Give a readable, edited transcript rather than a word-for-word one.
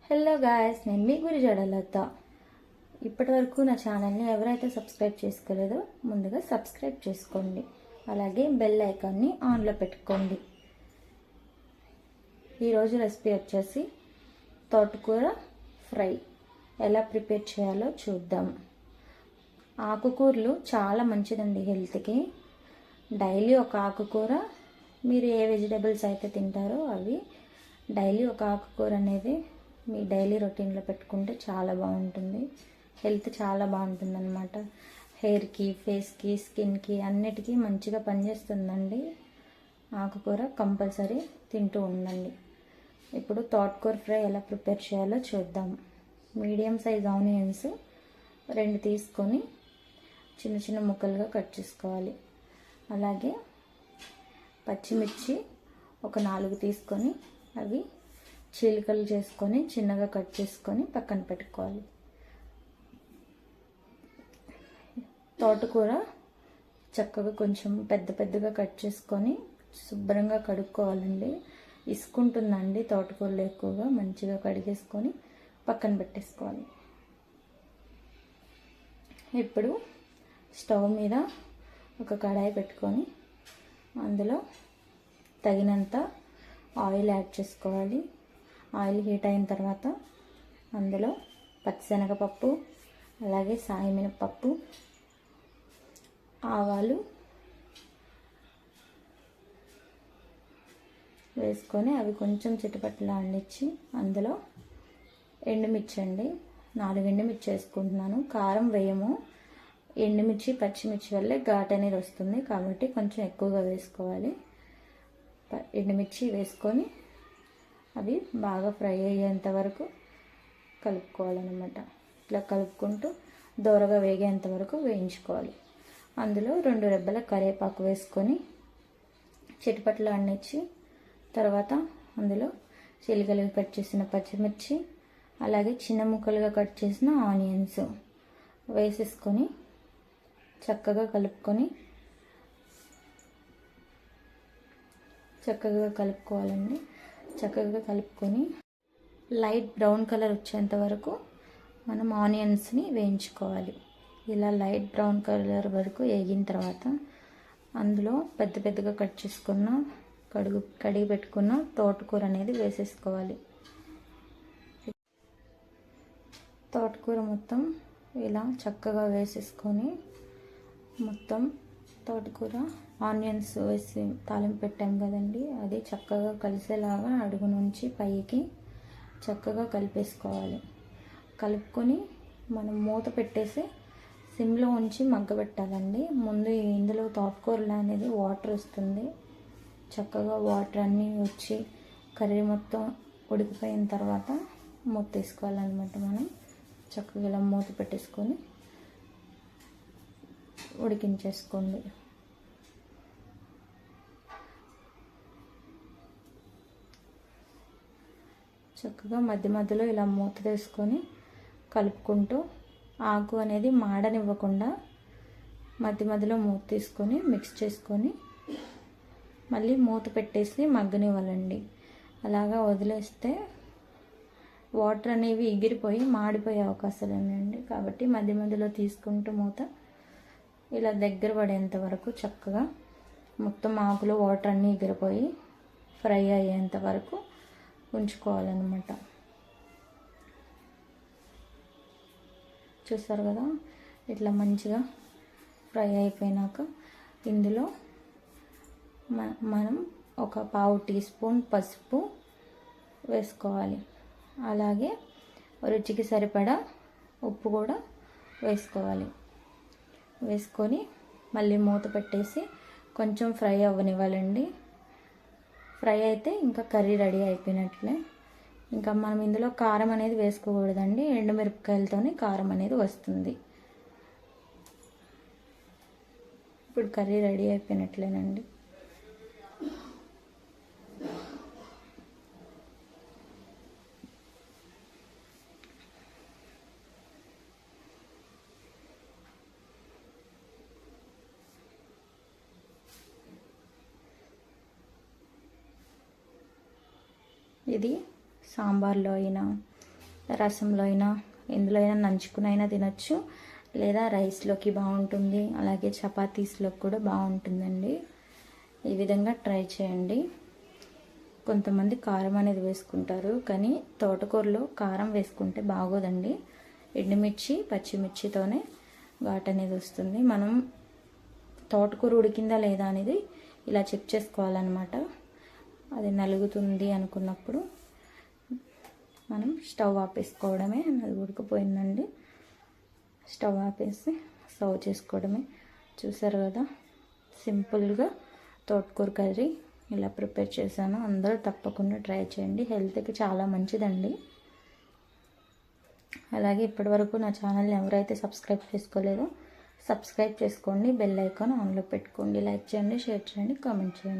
Hello guys, నేను మీ గురిజాడలత. ఇప్పటివరకు నా ఛానల్ని ఎవరైతే సబ్స్క్రైబ్ చేసుకోలేదో ముందుగా సబ్స్క్రైబ్ చేసుకోండి. అలాగే బెల్ ఐకాన్ని ఆన్లో పెట్టుకోండి. ఈరోజు రెసిపీ వచ్చేసి తోటకూర ఫ్రై. ఎలా ప్రిపేర్ చేయాలో చూద్దాం. ఆకుకూరలు చాలా మంచిదండి హెల్త్కి. డైలీ ఒక ఆకుకూర, మీరు ఏ వెజిటబుల్స్ అయితే తింటారో అవి డైలీ ఒక ఆకుకూర అనేది మీ డైలీ రొటీన్లో పెట్టుకుంటే చాలా బాగుంటుంది. హెల్త్ చాలా బాగుంటుంది అన్నమాట. హెయిర్కి, ఫేస్కి, స్కిన్కి అన్నిటికీ మంచిగా పనిచేస్తుందండి. ఆకుకూర కంపల్సరీ తింటూ ఉండండి. ఇప్పుడు తోటకూర ఫ్రై ఎలా ప్రిపేర్ చేయాలో చూద్దాం. మీడియం సైజ్ ఆనియన్స్ 2 తీసుకొని చిన్న చిన్న ముక్కలుగా కట్ చేసుకోవాలి. అలాగే పచ్చిమిర్చి ఒక 4 తీసుకొని అవి చీలికలు చేసుకొని చిన్నగా కట్ చేసుకొని పక్కన పెట్టుకోవాలి. తోటకూర చక్కగా కొంచెం పెద్దగా కట్ చేసుకొని శుభ్రంగా కడుక్కోవాలండి. ఇసుకుంటుందండి తోటకూరలో ఎక్కువగా. మంచిగా కడిగేసుకొని పక్కన పెట్టేసుకోవాలి. ఇప్పుడు స్టవ్ మీద ఒక కడాయి పెట్టుకొని అందులో తగినంత ఆయిల్ యాడ్ చేసుకోవాలి. ఆయిల్ హీట్ అయిన తర్వాత అందులో పచ్చిశనగపప్పు, అలాగే సాయి మినపప్పు, ఆవాలు వేసుకొని అవి కొంచెం చిటపట్లాడించి అందులో ఎండుమిర్చి అండి 4 ఎండుమిర్చి వేసుకుంటున్నాను. కారం వేయము. ఎండుమిర్చి, పచ్చిమిర్చి వల్లే ఘాట్ అనేది వస్తుంది కాబట్టి కొంచెం ఎక్కువగా వేసుకోవాలి. ఎండుమిర్చి వేసుకొని అవి బాగా ఫ్రై అయ్యేంత వరకు కలుపుకోవాలన్నమాట. ఇట్లా కలుపుకుంటూ దోరగా వేగేంత వరకు వేయించుకోవాలి. అందులో 2 రెబ్బల కరివేపాకు వేసుకొని చిటపట్లు అన్నిచ్చి తర్వాత అందులో చిలికలుగా కట్ చేసిన పచ్చిమిర్చి, అలాగే చిన్న ముక్కలుగా కట్ చేసిన ఆనియన్స్ వేసేసుకొని చక్కగా కలుపుకోవాలండి. చక్కగా కలుపుకొని లైట్ బ్రౌన్ కలర్ వచ్చేంత వరకు మనం ఆనియన్స్ని వేయించుకోవాలి. ఇలా లైట్ బ్రౌన్ కలర్ వరకు వేగిన తర్వాత అందులో పెద్దగా కట్ చేసుకున్న కడిగి పెట్టుకున్న తోటకూర అనేది వేసేసుకోవాలి. తోటకూర మొత్తం ఇలా చక్కగా వేసేసుకొని మొత్తం తోటకూర ఆనియన్స్ వేసి తాలింపు పెట్టాం కదండి, అది చక్కగా కలిసేలాగా అడుగు నుంచి పైకి చక్కగా కలిపేసుకోవాలి. కలుపుకొని మనం మూత పెట్టేసి సిమ్లో ఉంచి మగ్గబెట్టాలండి. ముందు ఇందులో తోటకూరలో అనేది వాటర్ వస్తుంది. చక్కగా వాటర్ అన్నీ వచ్చి కర్రీ మొత్తం ఉడికిపోయిన తర్వాత మూత తీసుకోవాలన్నమాట. మనం చక్కగా ఇలా మూత పెట్టేసుకొని ఉడికించేసుకోండి. చక్కగా మధ్యలో ఇలా మూత తీసుకొని కలుపుకుంటూ ఆకు అనేది మాడనివ్వకుండా మధ్యలో మూత తీసుకొని మిక్స్ చేసుకొని మళ్ళీ మూత పెట్టేసి మగ్గనివ్వాలండి. అలాగా వదిలేస్తే వాటర్ అనేవి ఎగిరిపోయి మాడిపోయే అవకాశాలు ఉన్నాయండి. కాబట్టి మధ్యలో తీసుకుంటూ మూత ఇలా దగ్గర పడేంత వరకు చక్కగా మొత్తం ఆకులో వాటర్ అన్నీ ఎగిరిపోయి ఫ్రై అయ్యేంత వరకు ఉంచుకోవాలన్నమాట. చూస్తారు కదా, ఇట్లా మంచిగా ఫ్రై అయిపోయినాక ఇందులో మనం ఒక 1/2 టీ స్పూన్ పసుపు వేసుకోవాలి. అలాగే రుచికి సరిపడా ఉప్పు కూడా వేసుకోవాలి. వేసుకొని మళ్ళీ మూత పెట్టేసి కొంచెం ఫ్రై అవ్వనివ్వాలండి. ఫ్రై అయితే ఇంకా కర్రీ రెడీ అయిపోయినట్లే. ఇంకా మనం ఇందులో కారం అనేది వేసుకోకూడదండి. ఎండుమిరపకాయలతోనే కారం అనేది వస్తుంది. ఇప్పుడు కర్రీ రెడీ అయిపోయినట్లేనండి. ఇది సాంబార్లో అయినా రసంలో అయినా ఎందులో అయినా నంచుకుని అయినా తినొచ్చు, లేదా రైస్లోకి బాగుంటుంది, అలాగే చపాతీస్లోకి కూడా బాగుంటుందండి. ఈ విధంగా ట్రై చేయండి. కొంతమంది కారం అనేది వేసుకుంటారు, కానీ తోటకూరలో కారం వేసుకుంటే బాగోదండి. ఎండుమిర్చి పచ్చిమిర్చితోనే ఘాటు అనేది వస్తుంది. మనం తోటకూర ఉడికిందా లేదా అనేది ఇలా చెక్ చేసుకోవాలన్నమాట. అది నలుగుతుంది అనుకున్నప్పుడు మనం స్టవ్ ఆపేసుకోవడమే. అది ఉడికిపోయిందండి, స్టవ్ ఆపేసి సర్వ్ చేసుకోవడమే. చూసారు కదా, సింపుల్గా తోటకూర కర్రీ ఇలా ప్రిపేర్ చేశాను. అందరూ తప్పకుండా ట్రై చేయండి, హెల్త్కి చాలా మంచిదండి. అలాగే ఇప్పటివరకు నా ఛానల్ని ఎవరైతే సబ్స్క్రైబ్ చేసుకోలేదో సబ్స్క్రైబ్ చేసుకోండి, బెల్ ఐకాన్ ఆన్లో పెట్టుకోండి. లైక్ చేయండి, షేర్ చేయండి, కామెంట్ చేయండి.